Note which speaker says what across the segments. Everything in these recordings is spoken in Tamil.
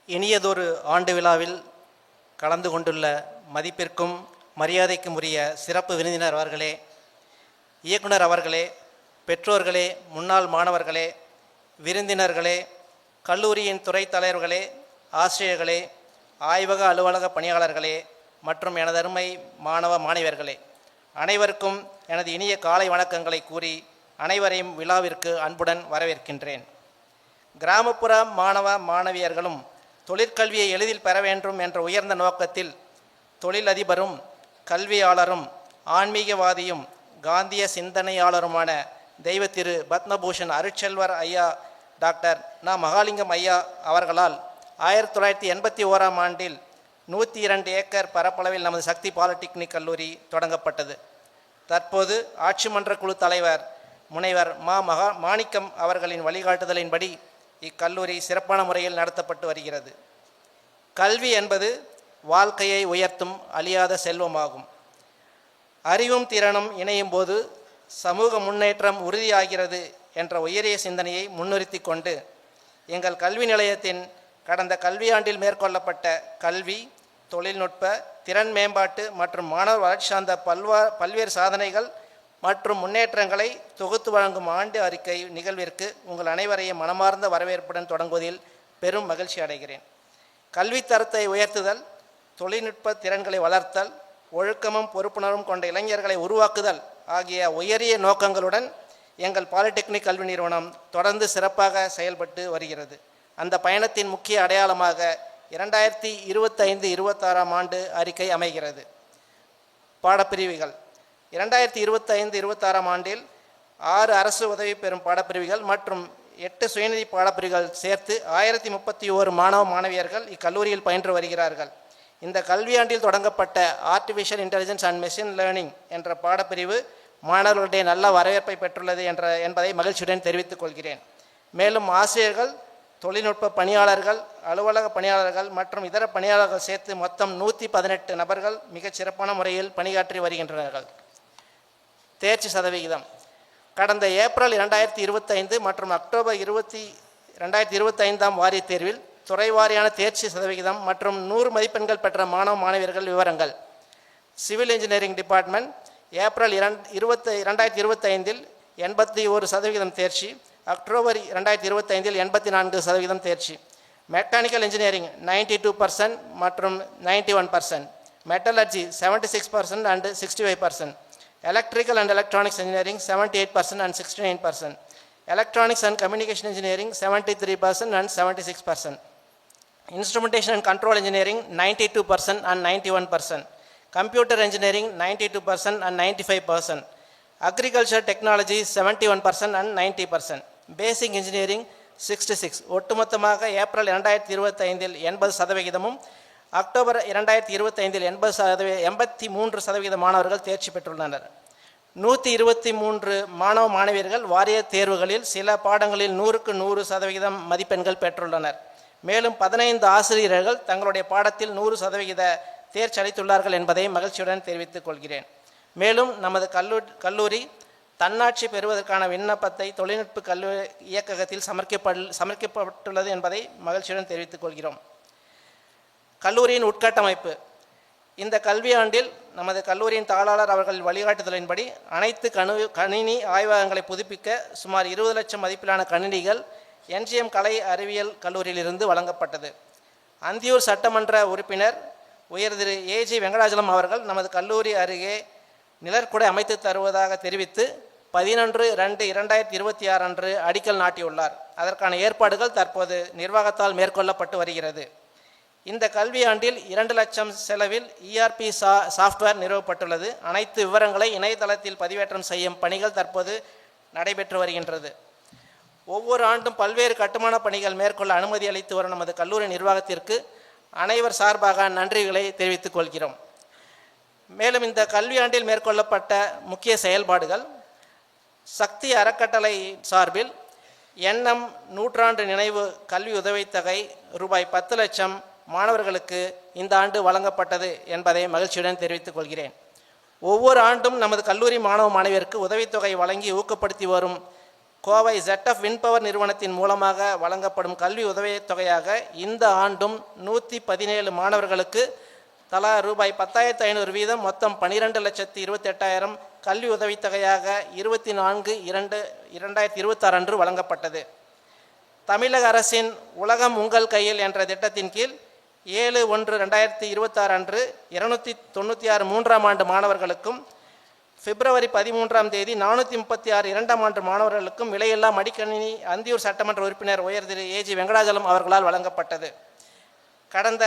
Speaker 1: இனியதொரு ஆண்டு விழாவில் கலந்து கொண்டுள்ள மதிப்பிற்கும் மரியாதைக்கும் உரிய சிறப்பு விருந்தினர் அவர்களே, இயக்குனர் அவர்களே, பெற்றோர்களே, முன்னாள் மாணவர்களே, விருந்தினர்களே, கல்லூரியின் துறை தலைவர்களே, ஆசிரியர்களே, ஆய்வக அலுவலக பணியாளர்களே மற்றும் எனதருமை மாணவ மாணவியர்களே, அனைவருக்கும் எனது இனிய காலை வணக்கங்களை கூறி அனைவரையும் விழாவிற்கு அன்புடன் வரவேற்கின்றேன். கிராமப்புற மாணவ மாணவியர்களும் தொழிற்கல்வியை எளிதில் பெற வேண்டும் என்ற உயர்ந்த நோக்கத்தில் தொழிலதிபரும் கல்வியாளரும் ஆன்மீகவாதியும் காந்திய சிந்தனையாளருமான தெய்வ திரு பத்மபூஷன் அருட்செல்வர் ஐயா டாக்டர் ந. மகாலிங்கம் ஐயா அவர்களால் 1981ஆம் ஆண்டில் 102 ஏக்கர் பரப்பளவில் நமது சக்தி பாலிடெக்னிக் கல்லூரி தொடங்கப்பட்டது. தற்போது ஆட்சி மன்ற குழு தலைவர் முனைவர் மாணிக்கம் அவர்களின் வழிகாட்டுதலின்படி இக்கல்லூரி சிறப்பான முறையில் நடத்தப்பட்டு வருகிறது. கல்வி என்பது வாழ்க்கையை உயர்த்தும் அழியாத செல்வமாகும். அறிவும் திறனும் இணையும் போது சமூக முன்னேற்றம் உறுதியாகிறது என்ற உயரிய சிந்தனையை முன்னிறுத்தி கொண்டு எங்கள் கல்வி நிலையத்தின் கடந்த கல்வியாண்டில் மேற்கொள்ளப்பட்ட கல்வி, தொழில்நுட்ப, திறன் மேம்பாட்டு மற்றும் மாணவர் வளர்ச்சி சார்ந்த பல்வேறு சாதனைகள் மற்றும் முன்னேற்றங்களை தொகுத்து வழங்கும் ஆண்டு அறிக்கை நிகழ்விற்கு உங்கள் அனைவரையும் மனமார்ந்த வரவேற்புடன் தொடங்குவதில் பெரும் மகிழ்ச்சி அடைகிறேன். கல்வித்தரத்தை உயர்த்துதல், தொழில்நுட்ப திறன்களை வளர்த்தல், ஒழுக்கமும் பொறுப்புணர்வும் கொண்ட இளைஞர்களை உருவாக்குதல் ஆகிய உயரிய நோக்கங்களுடன் எங்கள் பாலிடெக்னிக் கல்வி நிறுவனம் தொடர்ந்து சிறப்பாக செயல்பட்டு வருகிறது. அந்த பயணத்தின் முக்கிய அடையாளமாக 2025-26ஆம் ஆண்டு அறிக்கை அமைகிறது. பாடப்பிரிவுகள் 2025-26ஆம் ஆண்டில் 6 அரசு உதவி பெறும் பாடப்பிரிவுகள் மற்றும் 8 சுயநிதி பாடப்பிரிவுகள் சேர்த்து 1031 மாணவ மாணவியர்கள் இக்கல்லூரியில் பயின்று வருகிறார்கள். இந்த கல்வியாண்டில் தொடங்கப்பட்ட artificial intelligence and machine learning என்ற பாடப்பிரிவு மாணவர்களுடைய நல்ல வரவேற்பை பெற்றுள்ளது என்பதை மகிழ்ச்சியுடன் தெரிவித்துக் கொள்கிறேன். மேலும் ஆசிரியர்கள், தொழில்நுட்ப பணியாளர்கள், அலுவலக பணியாளர்கள் மற்றும் இதர பணியாளர்கள் சேர்த்து மொத்தம் 118 நபர்கள் மிகச் சிறப்பான முறையில் பணியாற்றி வருகின்றனர். தேர்ச்சி சதவிகிதம் கடந்த ஏப்ரல் 2025 மற்றும் அக்டோபர் 2025ஆம் வாரிய தேர்வில் துறைவாரியான தேர்ச்சி சதவிகிதம் மற்றும் 100 மதிப்பெண்கள் பெற்ற மாணவ மாணவியர்கள் விவரங்கள். சிவில் இன்ஜினியரிங் டிபார்ட்மெண்ட் ஏப்ரல் 2025இல் 81% தேர்ச்சி, அக்டோபர் 2025இல் 84% தேர்ச்சி. மெக்கானிக்கல் இன்ஜினியரிங் 92% மற்றும் 91%, metallurgy 76% and 65%, electrical and electronics engineering 78% and 69%, electronics and communication engineering 73% and 76%, instrumentation and control engineering 92% and 91%, computer engineering 92% and 95%, agriculture technology 71% and 90%, basic engineering 66. ஒட்டுமொத்தமாக ஏப்ரல் 2025இல் 80%, அக்டோபர் 2025இல் 83% மாணவர்கள் தேர்ச்சி பெற்றுள்ளனர். 123 மாணவ மாணவியர்கள் வாரிய தேர்வுகளில் சில பாடங்களில் 100க்கு 100% மதிப்பெண்கள் பெற்றுள்ளனர். மேலும் 15 ஆசிரியர்கள் தங்களுடைய பாடத்தில் 100% தேர்ச்சி அளித்துள்ளார்கள் என்பதை மகிழ்ச்சியுடன் தெரிவித்துக் கொள்கிறேன். மேலும் நமது கல்லூரி தன்னாட்சி பெறுவதற்கான விண்ணப்பத்தை தொழில்நுட்ப கல்லூரி இயக்ககத்தில் சமர்ப்பிக்கப்பட்டுள்ளது என்பதை மகிழ்ச்சியுடன் தெரிவித்துக் கொள்கிறோம். கல்லூரியின் உட்கட்டமைப்பு இந்த கல்வியாண்டில் நமது கல்லூரியின் தாளாளர் அவர்கள் வழிகாட்டுதலின்படி அனைத்து கணினி ஆய்வகங்களை புதுப்பிக்க சுமார் 20 லட்சம் மதிப்பிலான கணினிகள் NGM கலை அறிவியல் கல்லூரியிலிருந்து வழங்கப்பட்டது. அந்தியூர் சட்டமன்ற உறுப்பினர் உயர் திரு AG வெங்கடாஜலம் அவர்கள் நமது கல்லூரி அருகே நிழற்குடை அமைத்து தருவதாக தெரிவித்து 11/2/2026 அன்று அடிக்கல் நாட்டியுள்ளார். அதற்கான ஏற்பாடுகள் தற்போது நிர்வாகத்தால் மேற்கொள்ளப்பட்டு வருகிறது. இந்த கல்வியாண்டில் 2 லட்சம் செலவில் ERP சாஃப்ட்வேர் நிறுவப்பட்டுள்ளது. அனைத்து விவரங்களை இணையதளத்தில் பதிவேற்றம் செய்யும் பணிகள் தற்போது நடைபெற்று வருகின்றது. ஒவ்வொரு ஆண்டும் பல்வேறு கட்டுமான பணிகள் மேற்கொள்ள அனுமதி அளித்து வரும் நமது கல்லூரி நிர்வாகத்திற்கு அனைவர் சார்பாக நன்றிகளை தெரிவித்துக் கொள்கிறோம். மேலும் இந்த கல்வியாண்டில் மேற்கொள்ளப்பட்ட முக்கிய செயல்பாடுகள்: சக்தி அறக்கட்டளை சார்பில் எண்ணம் நூற்றாண்டு நினைவு கல்வி உதவித்தொகை ரூபாய் 10 லட்சம் மாணவர்களுக்கு இந்த ஆண்டு வழங்கப்பட்டது என்பதை மகிழ்ச்சியுடன் தெரிவித்துக் கொள்கிறேன். ஒவ்வொரு ஆண்டும் நமது கல்லூரி மாணவ மாணவியருக்கு உதவித்தொகை வழங்கி ஊக்கப்படுத்தி வரும் கோவை ZF வின்பவர் நிறுவனத்தின் மூலமாக வழங்கப்படும் கல்வி உதவித்தொகையாக இந்த ஆண்டும் 117 மாணவர்களுக்கு தலா ரூபாய் 10,500 வீதம் மொத்தம் 12,28,000 கல்வி உதவித்தொகையாக 24/2/2026 அன்று வழங்கப்பட்டது. தமிழக அரசின் உலகம் உங்கள் கையில் என்ற திட்டத்தின் கீழ் 7/1/2026 அன்று 296 3ஆம் ஆண்டு மாணவர்களுக்கும் பிப்ரவரி 13ஆம் தேதி 436 2ஆம் ஆண்டு மாணவர்களுக்கும் விலையில்லா மடிக்கணினி அந்தியூர் சட்டமன்ற உறுப்பினர் உயர் திரு AG வெங்கடாஜலம் அவர்களால் வழங்கப்பட்டது. கடந்த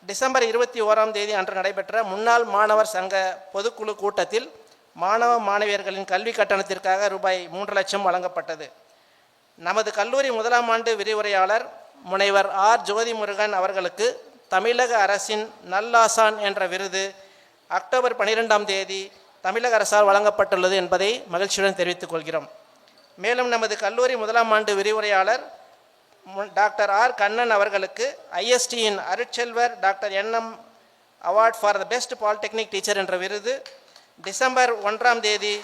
Speaker 1: டிசம்பர் 21ஆம் தேதி அன்று நடைபெற்ற முன்னாள் மாணவர் சங்க பொதுக்குழு கூட்டத்தில் மாணவ மாணவியர்களின் கல்வி கட்டணத்திற்காக ரூபாய் 3 லட்சம் வழங்கப்பட்டது. நமது கல்லூரி முதலாம் ஆண்டு விரிவுரையாளர் முனைவர் ஜோதி முருகன் அவர்களுக்கு தமிழக அரசின் நல்லாசான் என்ற விருது அக்டோபர் 12ஆம் தேதி தமிழக அரசால் வழங்கப்பட்டுள்ளது என்பதை மகிழ்ச்சியுடன் தெரிவித்துக் கொள்கிறோம். மேலும் நமது கல்லூரி முதலாம் ஆண்டு விரிவுரையாளர் டாக்டர் கண்ணன் அவர்களுக்கு ISTயின் Arutchelvar doctor NM award for the best polytechnic teacher என்ற விருது டிசம்பர் 1ஆம் தேதி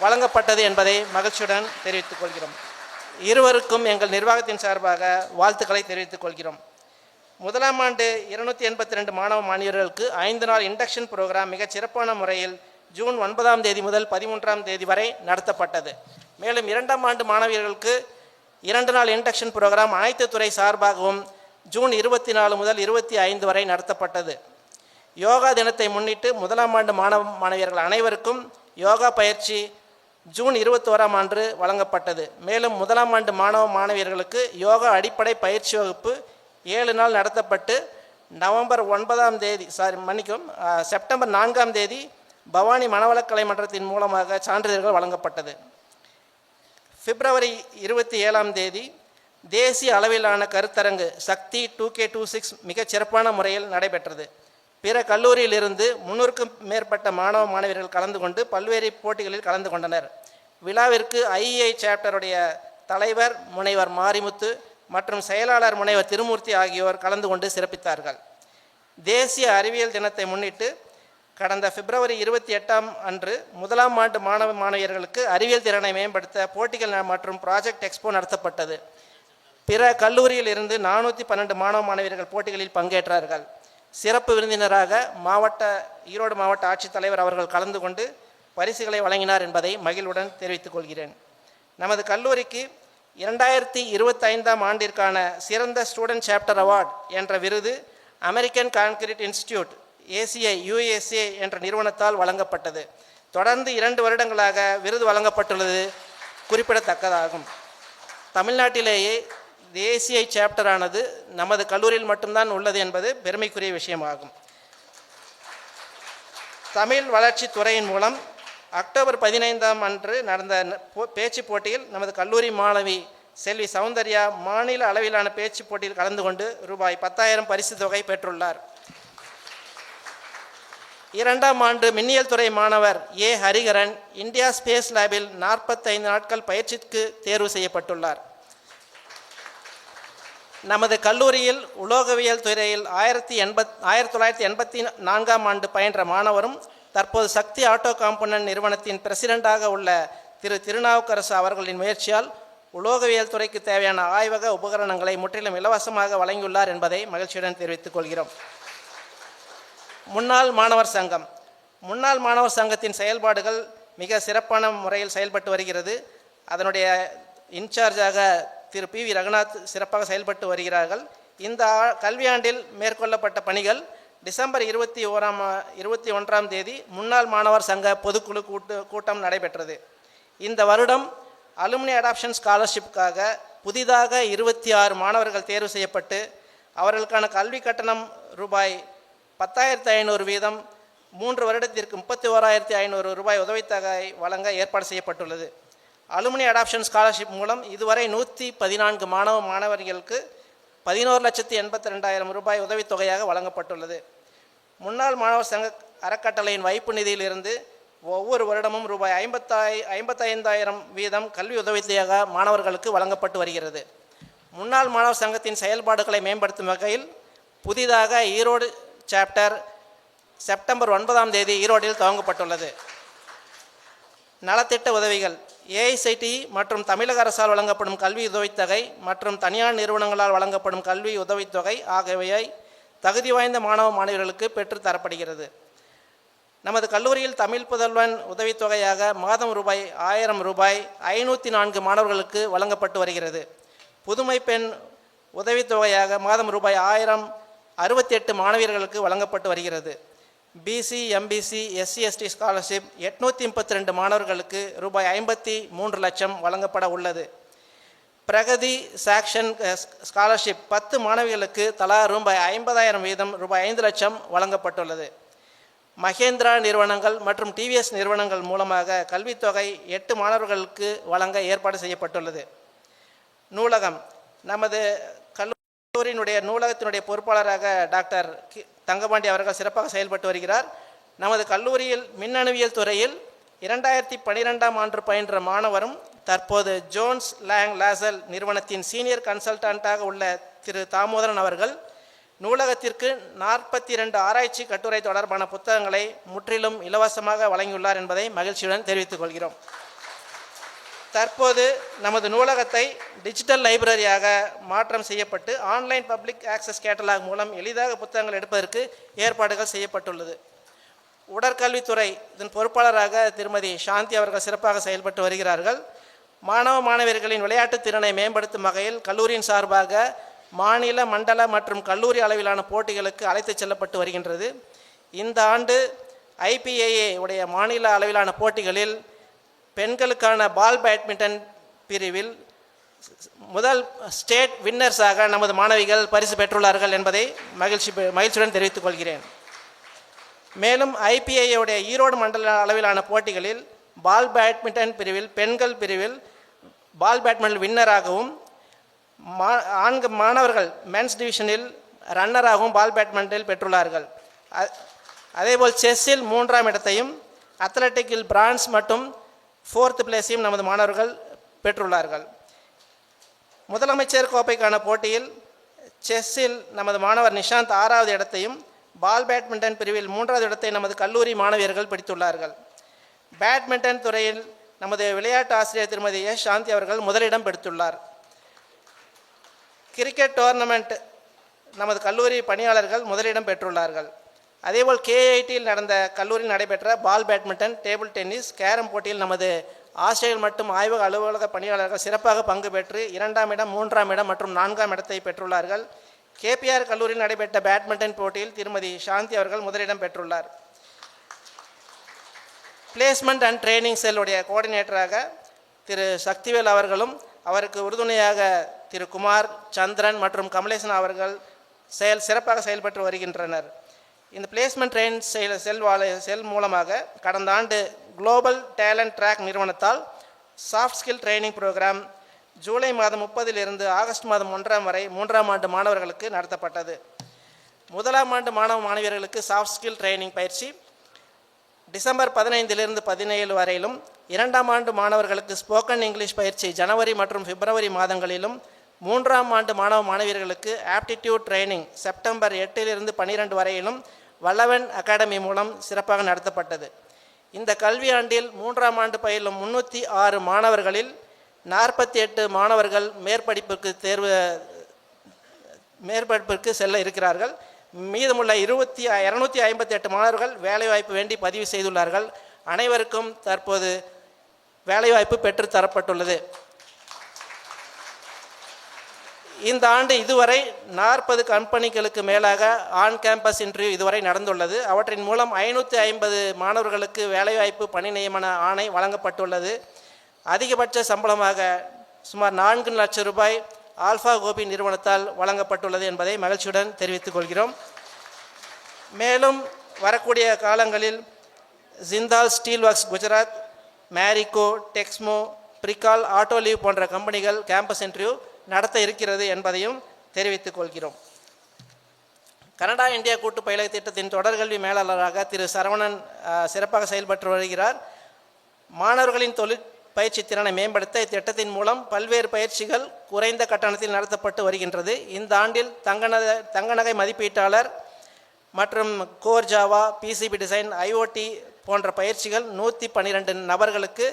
Speaker 1: வழங்கப்பட்டது என்பதை மகிழ்ச்சியுடன் தெரிவித்துக் கொள்கிறோம். இருவருக்கும் எங்கள் நிர்வாகத்தின் சார்பாக வாழ்த்துக்களை தெரிவித்துக் கொள்கிறோம். முதலாம் ஆண்டு 282 மாணவ மாணவியர்களுக்கு 5 நாள் இண்டக்ஷன் புரோகிராம் மிகச் சிறப்பான முறையில் ஜூன் 9ஆம் தேதி முதல் 13ஆம் தேதி வரை நடத்தப்பட்டது. மேலும் 2ஆம் ஆண்டு மாணவியர்களுக்கு 2 நாள் இண்டக்ஷன் புரோகிராம் அனைத்து துறை சார்பாகவும் ஜூன் 24 முதல் 25 வரை நடத்தப்பட்டது. யோகா தினத்தை முன்னிட்டு முதலாம் ஆண்டு மாணவ மாணவியர்கள் அனைவருக்கும் யோகா பயிற்சி ஜூன் 21ஆம் ஆண்டு வழங்கப்பட்டது. மேலும் முதலாம் ஆண்டு மாணவ மாணவியர்களுக்கு யோகா அடிப்படை பயிற்சி வகுப்பு 7 நாள் நடத்தப்பட்டு செப்டம்பர் 4ஆம் தேதி பவானி மனவளக்கலை மன்றத்தின் மூலமாக சான்றிதழ்கள் வழங்கப்பட்டது. பிப்ரவரி 27ஆம் தேதி தேசிய அளவிலான கருத்தரங்கு சக்தி 2K26 மிகச் சிறப்பான முறையில் நடைபெற்றது. பிற கல்லூரியிலிருந்து 300க்கும் மேற்பட்ட மாணவ மாணவியர்கள் கலந்து கொண்டு பல்வேறு போட்டிகளில் கலந்து கொண்டனர். விழாவிற்கு IEI சாப்டருடைய தலைவர் முனைவர் மாரிமுத்து மற்றும் செயலாளர் முனைவர் திருமூர்த்தி ஆகியோர் கலந்து கொண்டு சிறப்பித்தார்கள். தேசிய அறிவியல் தினத்தை முன்னிட்டு கடந்த பிப்ரவரி 28ஆம் அன்று முதலாம் ஆண்டு மாணவ மாணவியர்களுக்கு அறிவியல் திறனை மேம்படுத்த போட்டிகள் மற்றும் ப்ராஜெக்ட் எக்ஸ்போ நடத்தப்பட்டது. பிற கல்லூரியில் இருந்து 412 மாணவ மாணவியர்கள் போட்டிகளில் பங்கேற்றார்கள். சிறப்பு விருந்தினராக ஈரோடு மாவட்ட ஆட்சித்தலைவர் அவர்கள் கலந்து கொண்டு பரிசுகளை வழங்கினார் என்பதை மகிழ்வுடன் தெரிவித்துக் கொள்கிறேன். நமது கல்லூரிக்கு 2025ஆம் ஆண்டிற்கான சிறந்த ஸ்டூடெண்ட் சாப்டர் அவார்ட் என்ற விருது American concrete institute ACI USA என்ற நிறுவனத்தால் வழங்கப்பட்டது. தொடர்ந்து 2 வருடங்களாக விருது வழங்கப்பட்டுள்ளது குறிப்பிடத்தக்கதாகும். தமிழ்நாட்டிலேயே ACI சாப்டரானது நமது கல்லூரியில் மட்டும்தான் உள்ளது என்பது பெருமைக்குரிய விஷயமாகும். தமிழ் வளர்ச்சி துறையின் மூலம் அக்டோபர் 15ஆம் அன்று நடந்த பேச்சு போட்டியில் நமது கல்லூரி மாணவி செல்வி சௌந்தர்யா மாநில அளவிலான பேச்சு போட்டியில் கலந்து கொண்டு ரூபாய் 10,000 பரிசு தொகை பெற்றுள்ளார். 2ஆம் ஆண்டு மின்னியல் துறை மாணவர் ஹரிகரன் இந்தியா ஸ்பேஸ் லேபில் 45 நாட்கள் பயிற்சிக்கு தேர்வு செய்யப்பட்டுள்ளார். நமது கல்லூரியில் உலோகவியல் துறையில் 1984ஆம் ஆண்டு பயின்ற மாணவரும் தற்போது சக்தி ஆட்டோ காம்பனன்ட் நிறுவனத்தின் பிரசிடெண்டாக உள்ள திரு திருநாவுக்கரசு அவர்களின் முயற்சியால் உலோகவியல் துறைக்கு தேவையான ஆய்வக உபகரணங்களை முற்றிலும் இலவசமாக வழங்கியுள்ளார் என்பதை மகிழ்ச்சியுடன் தெரிவித்துக் கொள்கிறோம். முன்னாள் மாணவர் சங்கம். முன்னாள் மாணவர் சங்கத்தின் செயல்பாடுகள் மிக சிறப்பான முறையில் செயல்பட்டு வருகிறது. அதனுடைய இன்சார்ஜாக திரு PV ரகுநாத் சிறப்பாக செயல்பட்டு வருகிறார்கள். இந்த கல்வியாண்டில் மேற்கொள்ளப்பட்ட பணிகள் டிசம்பர் 21ஆம் தேதி முன்னாள் மாணவர் சங்க பொதுக்குழு கூட்டம் நடைபெற்றது. இந்த வருடம் அலுமினி அடாப்ஷன் ஸ்காலர்ஷிப்புக்காக புதிதாக 26 மாணவர்கள் தேர்வு செய்யப்பட்டு அவர்களுக்கான கல்வி கட்டணம் ரூபாய் 10,500 வீதம் 3 வருடத்திற்கு 31,500 ரூபாய் உதவித்தொகை வழங்க ஏற்பாடு செய்யப்பட்டுள்ளது. அலுமினி அடாப்ஷன் ஸ்காலர்ஷிப் மூலம் இதுவரை 114 மாணவ மாணவர்களுக்கு 11,82,000 ரூபாய் உதவித்தொகையாக வழங்கப்பட்டுள்ளது. முன்னாள் மாணவர் சங்க அறக்கட்டளையின் வைப்பு நிதியிலிருந்து ஒவ்வொரு வருடமும் ரூபாய் 55,000 வீதம் கல்வி உதவித்தொகையாக மாணவர்களுக்கு வழங்கப்பட்டு வருகிறது. முன்னாள் மாணவர் சங்கத்தின் செயல்பாடுகளை மேம்படுத்தும் வகையில் புதிதாக ஈரோடு சாப்டர் செப்டம்பர் 9ஆம் தேதி ஈரோட்டில் துவங்கப்பட்டுள்ளது. நலத்திட்ட உதவிகள். ஏஐசிடிஇ மற்றும் தமிழக அரசால் வழங்கப்படும் கல்வி உதவித்தொகை மற்றும் தனியார் நிறுவனங்களால் வழங்கப்படும் கல்வி உதவித்தொகை ஆகியவை தகுதி வாய்ந்த மாணவ மாணவியர்களுக்கு பெற்று தரப்படுகிறது. நமது கல்லூரியில் தமிழ் புதல்வன் உதவித்தொகையாக மாதம் ரூபாய் 1000 504 மாணவர்களுக்கு வழங்கப்பட்டு வருகிறது. புதுமை பெண் உதவித்தொகையாக மாதம் ரூபாய் 1000 68 மாணவியர்களுக்கு வழங்கப்பட்டு வருகிறது. BC MBC SC ST scholarship 832 மாணவர்களுக்கு ரூபாய் 53 லட்சம் வழங்கப்பட உள்ளது. பிரகதி சாக்ஷன் ஸ்காலர்ஷிப் 10 மாணவிகளுக்கு தலா ரூபாய் 50,000 வீதம் ரூபாய் 5 லட்சம் வழங்கப்பட்டுள்ளது. மகேந்திரா நிறுவனங்கள் மற்றும் டிவிஎஸ் நிறுவனங்கள் மூலமாக கல்வித்தொகை 8 மாணவர்களுக்கு வழங்க ஏற்பாடு செய்யப்பட்டுள்ளது. நூலகம் நமது கல்லூரியினுடைய நூலகத்தினுடைய பொறுப்பாளராக டாக்டர் தங்கபாண்டி அவர்கள் சிறப்பாக செயல்பட்டு வருகிறார். நமது கல்லூரியில் மின்னணுவியல் துறையில் 2012ஆம் ஆண்டு பயின்ற மாணவரும் தற்போது ஜோன்ஸ் லேங் லாசல் நிறுவனத்தின் சீனியர் கன்சல்டன்ட்டாக உள்ள திரு தாமோதரன் அவர்கள் நூலகத்திற்கு 42 ஆராய்ச்சி கட்டுரை தொடர்பான புத்தகங்களை முற்றிலும் இலவசமாக வழங்கியுள்ளார் என்பதை மகிழ்ச்சியுடன் தெரிவித்துக் கொள்கிறோம். தற்போது நமது நூலகத்தை டிஜிட்டல் லைப்ரரியாக மாற்றம் செய்யப்பட்டு ஆன்லைன் பப்ளிக் ஆக்சஸ் கேட்டலாக் மூலம் எளிதாக புத்தகங்கள் எடுப்பதற்கு ஏற்பாடுகள் செய்யப்பட்டுள்ளது. உடற்கல்வித்துறை இதன் பொறுப்பாளராக திருமதி சாந்தி அவர்கள் சிறப்பாக செயல்பட்டு வருகிறார்கள். மாணவ மாணவியர்களின் விளையாட்டுத் திறனை மேம்படுத்தும் வகையில் கல்லூரியின் சார்பாக மாநில மண்டல மற்றும் கல்லூரி அளவிலான போட்டிகளுக்கு அழைத்துச் செல்லப்பட்டு வருகின்றது. இந்த ஆண்டு IPAA உடைய மாநில அளவிலான போட்டிகளில் பெண்களுக்கான பால் பேட்மிண்டன் பிரிவில் முதல் ஸ்டேட் வின்னர்ஸாக நமது மாணவிகள் பரிசு பெற்றுள்ளார்கள் என்பதை மகிழ்ச்சியுடன் தெரிவித்துக் கொள்கிறேன். மேலும் IPAA உடைய ஈரோடு மண்டல அளவிலான போட்டிகளில் பால் பேட்மிண்டன் பிரிவில் பெண்கள் பிரிவில் பால் பேட்மிண்டன் வின்னராகவும் மாணவர்கள் மென்ஸ் டிவிஷனில் ரன்னராகவும் பால் பேட்மிண்டனில் பெற்றுள்ளார்கள். அதேபோல் செஸ்ஸில் 3ஆம் இடத்தையும் அத்லட்டிக்கில் பிரான்ஸ் மற்றும் 4th பிளேஸையும் நமது மாணவர்கள் பெற்றுள்ளார்கள். முதலமைச்சர் கோப்பைக்கான போட்டியில் செஸ்ஸில் நமது மாணவர் நிஷாந்த் 6வது இடத்தையும் பால் பேட்மிண்டன் பிரிவில் 3வது இடத்தை நமது கல்லூரி மாணவியர்கள் பிடித்துள்ளார்கள். பேட்மிண்டன் துறையில் நமது விளையாட்டு ஆசிரியர் திருமதி எஸ் சாந்தி அவர்கள் முதலிடம் பெற்றுள்ளார். கிரிக்கெட் டோர்னமெண்ட் நமது கல்லூரி பணியாளர்கள் முதலிடம் பெற்றுள்ளார்கள். அதேபோல் KITயில் நடந்த கல்லூரியில் நடைபெற்ற ball badminton, table tennis, carrom போட்டியில் நமது ஆசிரியர்கள் மற்றும் ஆய்வக அலுவலக பணியாளர்கள் சிறப்பாக பங்கு பெற்று 2ஆம் இடம், 3ஆம் இடம் மற்றும் 4ஆம் இடத்தை பெற்றுள்ளார்கள். KPR கல்லூரியில் நடைபெற்ற பேட்மிண்டன் போட்டியில் திருமதி சாந்தி அவர்கள் முதலிடம் பெற்றுள்ளார். பிளேஸ்மெண்ட் அண்ட் ட்ரைனிங் செல்லுடைய கோஆர்டினேட்டராக திரு சக்திவேல் அவர்களும் அவருக்கு உறுதுணையாக திரு குமார், சந்திரன் மற்றும் கமலேசன் அவர்கள் சிறப்பாக செயல்பட்டு வருகின்றனர். இந்த பிளேஸ்மெண்ட் ட்ரெயின் செல் மூலமாக கடந்த ஆண்டு குளோபல் டேலண்ட் ட்ராக் நிறுவனத்தால் soft skill training programme July மாதம் 30 ஆகஸ்ட் மாதம் 1 வரை 3ஆம் ஆண்டு மாணவர்களுக்கு நடத்தப்பட்டது. 1ஆம் ஆண்டு மாணவ மாணவியர்களுக்கு சாஃப்ட் ஸ்கில் ட்ரைனிங் பயிற்சி டிசம்பர் 15 17 வரையிலும், 2ஆம் ஆண்டு மாணவர்களுக்கு ஸ்போக்கன் இங்கிலீஷ் பயிற்சி ஜனவரி மற்றும் பிப்ரவரி மாதங்களிலும், 3ஆம் ஆண்டு மாணவ மாணவியர்களுக்கு ஆப்டிடியூட் ட்ரைனிங் செப்டம்பர் 8 12 வரையிலும் வல்லவன் அகாடமி மூலம் சிறப்பாக நடத்தப்பட்டது. இந்த கல்வியாண்டில் 3ஆம் ஆண்டு பயிலும் 306 மாணவர்களில் 48 மாணவர்கள் மேற்படிப்பிற்கு செல்ல இருக்கிறார்கள். மீதமுள்ள 258 மாணவர்கள் வேலைவாய்ப்பு வேண்டி பதிவு செய்துள்ளார்கள். அனைவருக்கும் தற்போது வேலைவாய்ப்பு பெற்று தரப்பட்டுள்ளது. இந்த ஆண்டு இதுவரை 40 கம்பெனிகளுக்கு மேலாக ஆன் கேம்பஸ் இன்டர்வியூ இதுவரை நடந்துள்ளது. அவற்றின் மூலம் 550 மாணவர்களுக்கு வேலைவாய்ப்பு பணி நியமன ஆணை வழங்கப்பட்டுள்ளது. அதிகபட்ச சம்பளமாக சுமார் 4 லட்சம் ரூபாய் ஆல்ஃபா கோபி நிறுவனத்தால் வழங்கப்பட்டுள்ளது என்பதை மகிழ்ச்சியுடன் தெரிவித்துக் கொள்கிறோம். மேலும் வரக்கூடிய காலங்களில் ஜிந்தால் ஸ்டீல் ஒர்க்ஸ் குஜராத், மேரிகோ, டெக்ஸ்மோ, பிரிகால், ஆட்டோலீவ் போன்ற கம்பெனிகள் கேம்பஸ் இன்டர்வியூ நடத்த இருக்கிறது என்பதையும் தெரிவித்துக் கொள்கிறோம். கனடா இந்தியா கூட்டு பயிலக திட்டத்தின் தொடர்கல்வி மேலாளராக திரு சரவணன் சிறப்பாக செயல்பட்டு வருகிறார். மாணவர்களின் தொழில் பயிற்சி திறனை மேம்படுத்த இத்திட்டத்தின் மூலம் பல்வேறு பயிற்சிகள் குறைந்த கட்டணத்தில் நடத்தப்பட்டு வருகின்றது. இந்த ஆண்டில் தங்கநகை மதிப்பீட்டாளர் மற்றும் core Java, PCB design, IoT போன்ற பயிற்சிகள் 112 நபர்களுக்கு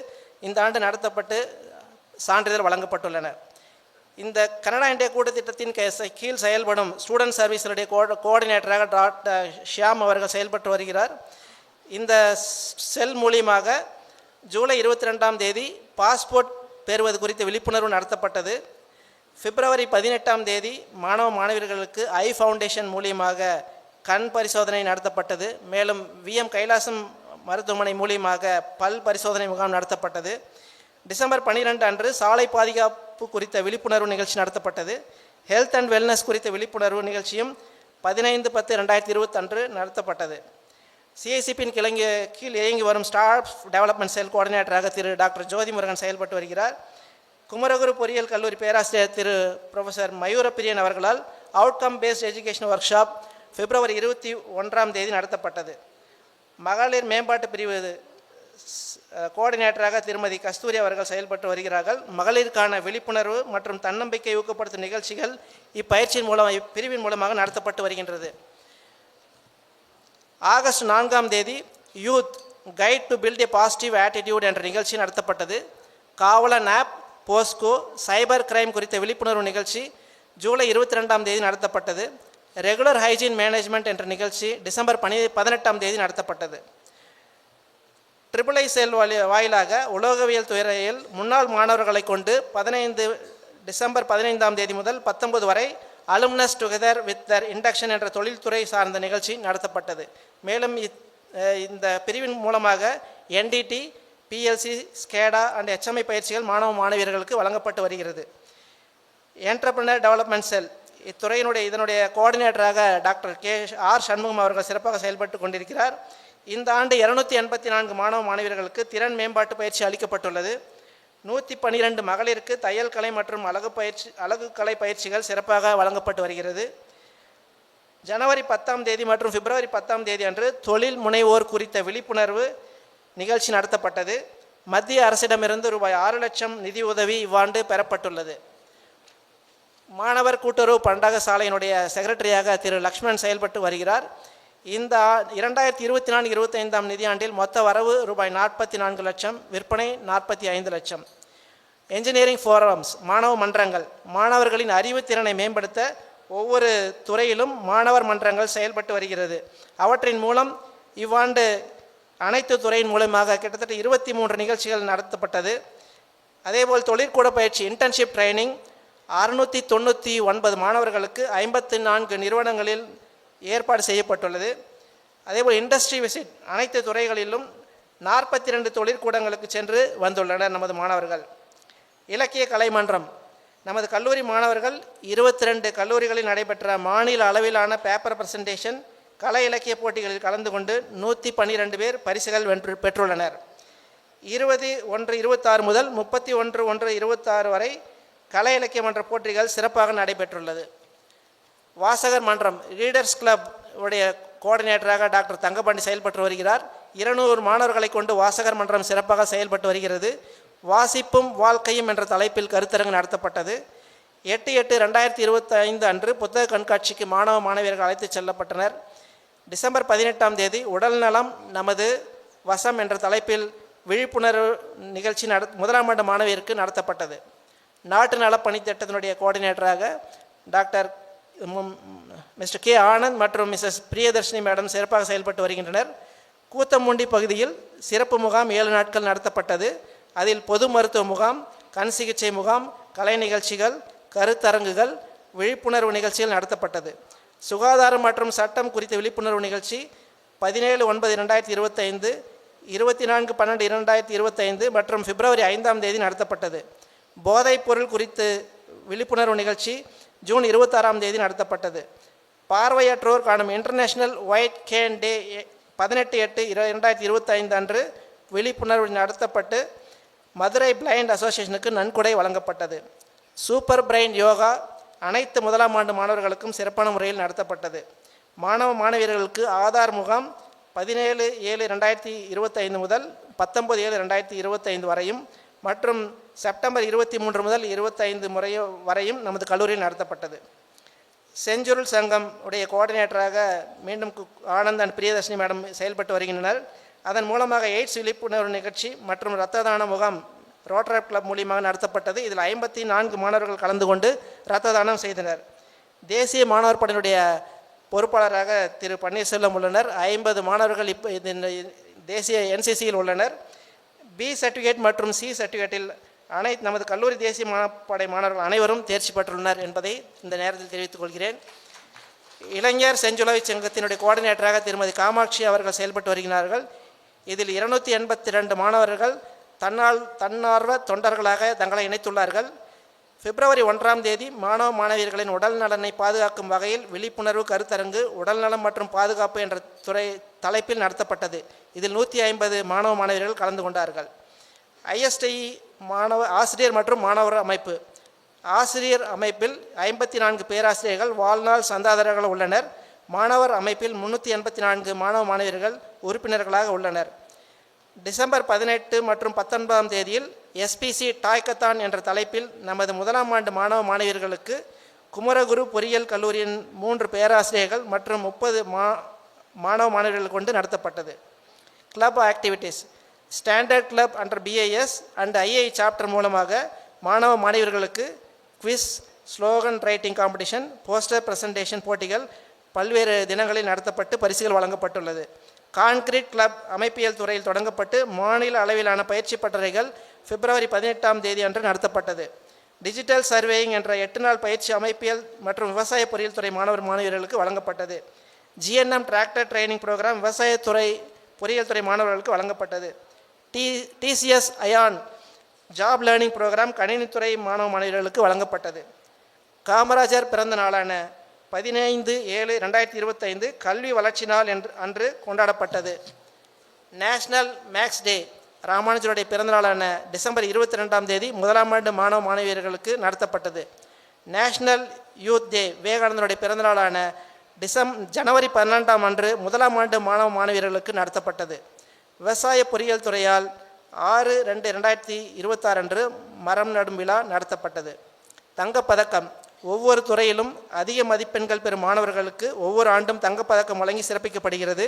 Speaker 1: இந்த ஆண்டு நடத்தப்பட்டு சான்றிதழ் வழங்கப்பட்டுள்ளன. இந்த கனடா இந்தியா கூட்டத்திட்டத்தின் கீழ் செயல்படும் ஸ்டூடெண்ட் சர்வீஸுடைய கோஆர்டினேட்டராக டாக்டர் ஷியாம் அவர்கள் செயல்பட்டு வருகிறார். இந்த செல் மூலியமாக ஜூலை 22ஆம் தேதி பாஸ்போர்ட் பெறுவது குறித்த விழிப்புணர்வு நடத்தப்பட்டது. பிப்ரவரி 18ஆம் தேதி மாணவ மாணவியர்களுக்கு ஐ ஃபவுண்டேஷன் மூலியமாக கண் பரிசோதனை நடத்தப்பட்டது. மேலும் விஎம் கைலாசம் மருத்துவமனை மூலியமாக பல் பரிசோதனை முகாம் நடத்தப்பட்டது. டிசம்பர் 12 அன்று சாலை பாதுகாப்பு குறித்த விழிப்புணர்வு நிகழ்ச்சி நடத்தப்பட்டது. ஹெல்த் அண்ட் வெல்னஸ் குறித்த விழிப்புணர்வு நிகழ்ச்சியும் 15/10/2020 அன்று நடத்தப்பட்டது. சிஐசிபியின் கீழ் இயங்கி வரும் ஸ்டாஃப் டெவலப்மெண்ட் செல் கோஆர்டினேட்டராக திரு டாக்டர் ஜோதி முருகன் செயல்பட்டு வருகிறார். குமரகுரு பொறியியல் கல்லூரி பேராசிரியர் திரு ப்ரொஃபஸர் மயூரப்பிரியன் அவர்களால் outcome based education workshop February 21ஆம் தேதி நடத்தப்பட்டது. மகளிர் மேம்பாட்டு பிரிவு கோஆர்டினேட்டராக திருமதி கஸ்தூரி அவர்கள் செயல்பட்டு வருகிறார்கள். மகளிருக்கான விழிப்புணர்வு மற்றும் தன்னம்பிக்கை ஊக்கப்படுத்தும் நிகழ்ச்சிகள் இப்பிரிவின் மூலமாக நடத்தப்பட்டு வருகின்றது. ஆகஸ்ட் 4ஆம் தேதி youth guide to build a positive attitude என்ற நிகழ்ச்சி நடத்தப்பட்டது. காவலன் ஆப், போஸ்கோ, சைபர் கிரைம் குறித்த விழிப்புணர்வு நிகழ்ச்சி ஜூலை 22ஆம் தேதி நடத்தப்பட்டது. ரெகுலர் ஹைஜீன் மேனேஜ்மெண்ட் என்ற நிகழ்ச்சி டிசம்பர் 18ஆம் தேதி நடத்தப்பட்டது. ட்ரிபிள் ஐ செல் வாயிலாக உலோகவியல் துறையில் முன்னாள் மாணவர்களை கொண்டு டிசம்பர் 15ஆம் தேதி முதல் 19 வரை alumnus together with Dhar induction என்ற தொழில்துறை சார்ந்த நிகழ்ச்சி நடத்தப்பட்டது. மேலும் இந்த பிரிவின் மூலமாக entity, PLC, SCADA and HMI பயிற்சிகள் மாணவ மாணவியர்களுக்கு வழங்கப்பட்டு வருகிறது. என்டர்பிரினர் டெவலப்மெண்ட் செல் இதனுடைய கோஆர்டினேட்டராக டாக்டர் ஆர் சண்முகம் அவர்கள் சிறப்பாக செயல்பட்டு கொண்டிருக்கிறார். இந்த ஆண்டு 284 மாணவ மாணவியர்களுக்கு திறன் மேம்பாட்டு பயிற்சி அளிக்கப்பட்டுள்ளது. 112 மகளிருக்கு தையல் கலை மற்றும் அழகு கலை பயிற்சிகள் சிறப்பாக வழங்கப்பட்டு வருகிறது. ஜனவரி 10ஆம் தேதி மற்றும் பிப்ரவரி 10ஆம் தேதி அன்று தொழில் முனைவோர் குறித்த விழிப்புணர்வு நிகழ்ச்சி நடத்தப்பட்டது. மத்திய அரசிடமிருந்து ரூபாய் 6 லட்சம் நிதி உதவி இவ்வாண்டு பெறப்பட்டுள்ளது. மாணவர் கூட்டுறவு பண்டக சாலையினுடைய செக்ரட்டரியாக திரு லக்ஷ்மணன் செயல்பட்டு வருகிறார். இந்த 2024-25ஆம் நிதியாண்டில் மொத்த வரவு ரூபாய் 44 லட்சம், விற்பனை 45 லட்சம். என்ஜினியரிங் ஃபோரம்ஸ், மாணவ மன்றங்கள், மாணவர்களின் அறிவுத்திறனை மேம்படுத்த ஒவ்வொரு துறையிலும் மாணவர் மன்றங்கள் செயல்பட்டு வருகிறது. அவற்றின் மூலம் இவ்வாண்டு அனைத்து துறையின் மூலமாக கிட்டத்தட்ட 23 நிகழ்ச்சிகள் நடத்தப்பட்டது. அதேபோல் தொழிற்கூட பயிற்சி இன்டர்ன்ஷிப் ட்ரைனிங் 699 மாணவர்களுக்கு 54 நிறுவனங்களில் ஏற்பாடு செய்யப்பட்டுள்ளது. அதேபோல் இண்டஸ்ட்ரி விசிட் அனைத்து துறைகளிலும் 42 தொழிற்கூடங்களுக்கு சென்று வந்துள்ளனர் நமது மாணவர்கள். இலக்கிய கலைமன்றம், நமது கல்லூரி மாணவர்கள் 22 கல்லூரிகளில் நடைபெற்ற மாநில அளவிலான பேப்பர் பிரசன்டேஷன் கலை இலக்கிய போட்டிகளில் கலந்து கொண்டு 112 பேர் பரிசுகள் பெற்றுள்ளனர். 20/1/26 முதல் 31/1/26 வரை கலை இலக்கிய மன்ற போட்டிகள் சிறப்பாக நடைபெற்றுள்ளது. வாசகர் மன்றம், ரீடர்ஸ் கிளப் உடைய கோஆர்டினேட்டராக டாக்டர் தங்கபாண்டி செயல்பட்டு வருகிறார். 200 மாணவர்களை கொண்டு வாசகர் மன்றம் சிறப்பாக செயல்பட்டு வருகிறது. வாசிப்பும் வாழ்க்கையும் என்ற தலைப்பில் கருத்தரங்கு நடத்தப்பட்டது. 8/8/2025 அன்று புத்தக கண்காட்சிக்கு மாணவ மாணவியர்கள் அழைத்து செல்லப்பட்டனர். டிசம்பர் 18ஆம் தேதி உடல் நலம் நமது வசம் என்ற தலைப்பில் விழிப்புணர்வு நிகழ்ச்சி முதலாம் ஆண்டு மாணவியருக்கு நடத்தப்பட்டது. நாட்டு நலப்பணி திட்டத்தினுடைய கோஆர்டினேட்டராக டாக்டர் மிஸ்டர் கே ஆனந்த் மற்றும் மிஸ்ஸஸ் பிரியதர்ஷினி மேடம் சிறப்பாக செயல்பட்டு வருகின்றனர். கூத்தமுண்டி பகுதியில் சிறப்பு முகாம் 7 நாட்கள் நடத்தப்பட்டது. அதில் பொது மருத்துவ முகாம், கண் சிகிச்சை முகாம், கலை நிகழ்ச்சிகள், கருத்தரங்குகள், விழிப்புணர்வு நிகழ்ச்சிகள் நடத்தப்பட்டது. சுகாதாரம் மற்றும் சட்டம் குறித்த விழிப்புணர்வு நிகழ்ச்சி 17/9/2025, 24/12/2025 மற்றும் பிப்ரவரி 5ஆம் தேதி நடத்தப்பட்டது. போதைப் பொருள் குறித்து விழிப்புணர்வு நிகழ்ச்சி ஜூன் 26ஆம் தேதி நடத்தப்பட்டது. பார்வையற்றோர் காணும் இன்டர்நேஷ்னல் ஒயிட் கேன் டே 18/8/2025 அன்று விழிப்புணர்வு நடத்தப்பட்டு மதுரை பிளைண்ட் அசோசியேஷனுக்கு நன்கொடை வழங்கப்பட்டது. சூப்பர் பிரெயின் யோகா அனைத்து முதலாம் ஆண்டு மாணவர்களுக்கும் சிறப்பான முறையில் நடத்தப்பட்டது. மாணவ மாணவியர்களுக்கு ஆதார் முகாம் 17/7/2025 முதல் 19/7/2025 வரையும் மற்றும் செப்டம்பர் 23 முதல் 25 வரையும் நமது கல்லூரியில் நடத்தப்பட்டது. செஞ்சுருள் சங்கம் உடைய கோஆர்டினேட்டராக மீண்டும் ஆனந்த் அண்ட் பிரியதர்ஷினி மேடம் செயல்பட்டு வருகின்றனர். அதன் மூலமாக எய்ட்ஸ் விழிப்புணர்வு நிகழ்ச்சி மற்றும் இரத்த தான முகாம் ரோட்டரி கிளப் மூலியமாக நடத்தப்பட்டது. இதில் 54 மாணவர்கள் கலந்து கொண்டு இரத்த தானம் செய்தனர். தேசிய மாணவர் படையினுடைய பொறுப்பாளராக திரு பன்னீர்செல்வம் உள்ளனர். 50 மாணவர்கள் இப்போ தேசிய என்சிசியில் உள்ளனர். பி சர்டிஃபிகேட் மற்றும் சி சர்டிஃபிகேட்டில் நமது கல்லூரி தேசிய மாணவப்படை மாணவர்கள் அனைவரும் தேர்ச்சி பெற்றுள்ளனர் என்பதை இந்த நேரத்தில் தெரிவித்துக் கொள்கிறேன். இளைஞர் செஞ்சுளவை சங்கத்தினுடைய கோஆர்டினேட்டராக திருமதி காமாட்சி அவர்கள் செயல்பட்டு வருகிறார்கள். இதில் 282 மாணவர்கள் தன்னார்வ தொண்டர்களாக தங்களை இணைத்துள்ளார்கள். பிப்ரவரி 1ஆம் தேதி மாணவ மாணவியர்களின் உடல் நலனை பாதுகாக்கும் வகையில் விழிப்புணர்வு கருத்தரங்கு உடல்நலம் மற்றும் பாதுகாப்பு என்ற தலைப்பில் நடத்தப்பட்டது. இதில் 150 மாணவ மாணவியர்கள் கலந்து கொண்டார்கள். ISTE ஆசிரியர் மற்றும் மாணவர் அமைப்பு. ஆசிரியர் அமைப்பில் 54 பேராசிரியர்கள் வாழ்நாள் சந்தாதாரர்கள் உள்ளனர். மாணவர் அமைப்பில் 384 மாணவ மாணவியர்கள் உறுப்பினர்களாக உள்ளனர். டிசம்பர் 18 மற்றும் 19ஆம் தேதியில் SPC டாய்கத்தான் என்ற தலைப்பில் நமது 1ஆம் ஆண்டு மாணவ மாணவியர்களுக்கு குமரகுரு பொறியியல் கல்லூரியின் 3 பேராசிரியர்கள் மற்றும் 30 மாணவ மாணவியர்கள் கொண்டு நடத்தப்பட்டது. Club activities. Standard club under BIS and II chapter மூலமாக மாணவ மாணவியர்களுக்கு quiz, slogan writing competition, poster presentation போட்டிகள் பல்வேறு தினங்களில் நடத்தப்பட்டு பரிசுகள் வழங்கப்பட்டுள்ளது. கான்கிரீட் கிளப் அமைப்பியல் துறையில் தொடங்கப்பட்டு மாநில அளவிலான பயிற்சி பட்டறைகள் பிப்ரவரி 18ஆம் தேதி அன்று நடத்தப்பட்டது. டிஜிட்டல் சர்வேயிங் என்ற 8 நாள் பயிற்சி அமைப்பியல் மற்றும் விவசாய பொறியியல் துறை மாணவர்களுக்கு வழங்கப்பட்டது. GNM டிராக்டர் ட்ரைனிங் ப்ரோக்ராம் விவசாயத்துறை பொறியியல் துறை மாணவர்களுக்கு வழங்கப்பட்டது. TCS iON job learning programme கணினித்துறை மாணவ மாணவர்களுக்கு வழங்கப்பட்டது. காமராஜர் பிறந்த நாளான 15/7/2025 கல்வி வளர்ச்சி நாள் அன்று கொண்டாடப்பட்டது. நேஷ்னல் மேக்ஸ் டே ராமானுஜருடைய பிறந்தநாளான டிசம்பர் 22ஆம் தேதி 1ஆம் ஆண்டு மாணவ மாணவியர்களுக்கு நடத்தப்பட்டது. நேஷ்னல் யூத் டே விவேகானந்தருடைய பிறந்தநாளான ஜனவரி 12ஆம் அன்று 1ஆம் ஆண்டு மாணவ மாணவியர்களுக்கு நடத்தப்பட்டது. விவசாய பொறியியல் துறையால் 6/2/2026 அன்று மரம் நடும் விழா நடத்தப்பட்டது. தங்கப்பதக்கம். ஒவ்வொரு துறையிலும் அதிக மதிப்பெண்கள் பெறும் மாணவர்களுக்கு ஒவ்வொரு ஆண்டும் தங்கப்பதக்கம் வழங்கி சிறப்பிக்கப்படுகிறது.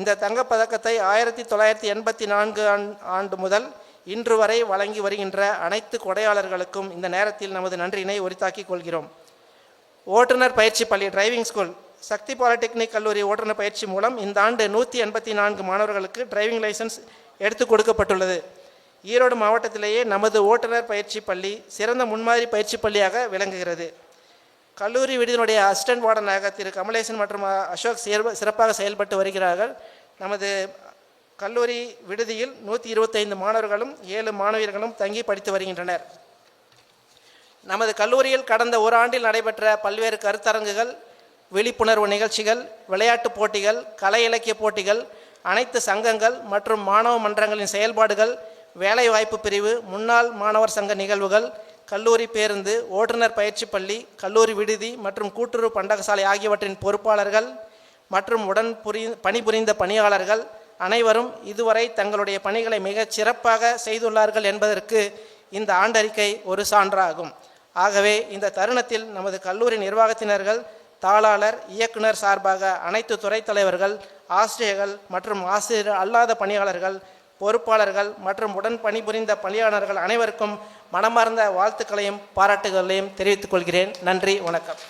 Speaker 1: இந்த தங்கப்பதக்கத்தை 1984 ஆண்டு முதல் இன்று வரை வழங்கி வருகின்ற அனைத்து கொடையாளர்களுக்கும் இந்த நேரத்தில் நமது நன்றியினை உரித்தாக்கிக் கொள்கிறோம். ஓட்டுநர் பயிற்சி பள்ளி டிரைவிங் ஸ்கூல். சக்தி பாலிடெக்னிக் கல்லூரி ஓட்டுநர் பயிற்சி மூலம் இந்த ஆண்டு 184 மாணவர்களுக்கு டிரைவிங் லைசன்ஸ் எடுத்து கொடுக்கப்பட்டுள்ளது. ஈரோடு மாவட்டத்திலேயே நமது ஓட்டுநர் பயிற்சி பள்ளி சிறந்த முன்மாதிரி பயிற்சி பள்ளியாக விளங்குகிறது. கல்லூரி விடுதியினுடைய அசிஸ்டன்ட் வார்டனாக திரு கமலேசன் மற்றும் அசோக் சிறப்பாக செயல்பட்டு வருகிறார்கள். நமது கல்லூரி விடுதியில் 125 மாணவர்களும் 7 மாணவியர்களும் தங்கி படித்து வருகின்றனர். நமது கல்லூரியில் கடந்த ஒரு ஆண்டில் நடைபெற்ற பல்வேறு கருத்தரங்குகள், விழிப்புணர்வு நிகழ்ச்சிகள், விளையாட்டுப் போட்டிகள், கலை இலக்கிய போட்டிகள், அனைத்து சங்கங்கள் மற்றும் மாணவ மன்றங்களின் செயல்பாடுகள், வேலைவாய்ப்பு பிரிவு, முன்னாள் மாணவர் சங்க நிகழ்வுகள், கல்லூரி பேருந்து, ஓட்டுநர் பயிற்சி பள்ளி, கல்லூரி விடுதி மற்றும் கூட்டுறவு பண்டகசாலை ஆகியவற்றின் பொறுப்பாளர்கள் மற்றும் பணிபுரிந்த பணியாளர்கள் அனைவரும் இதுவரை தங்களுடைய பணிகளை மிகச் சிறப்பாக செய்துள்ளார்கள் என்பதற்கு இந்த ஆண்டறிக்கை ஒரு சான்றாகும். ஆகவே இந்த தருணத்தில் நமது கல்லூரி நிர்வாகத்தினர்கள், தாளாளர், இயக்குனர் சார்பாக அனைத்து துறை தலைவர்கள், ஆசிரியர்கள் மற்றும் ஆசிரியர் அல்லாத பணியாளர்கள், பொறுப்பாளர்கள் மற்றும் உடன் பணிபுரிந்த பணியாளர்கள் அனைவருக்கும் மனமார்ந்த வாழ்த்துக்களையும் பாராட்டுகளையும் தெரிவித்துக் கொள்கிறேன். நன்றி, வணக்கம்.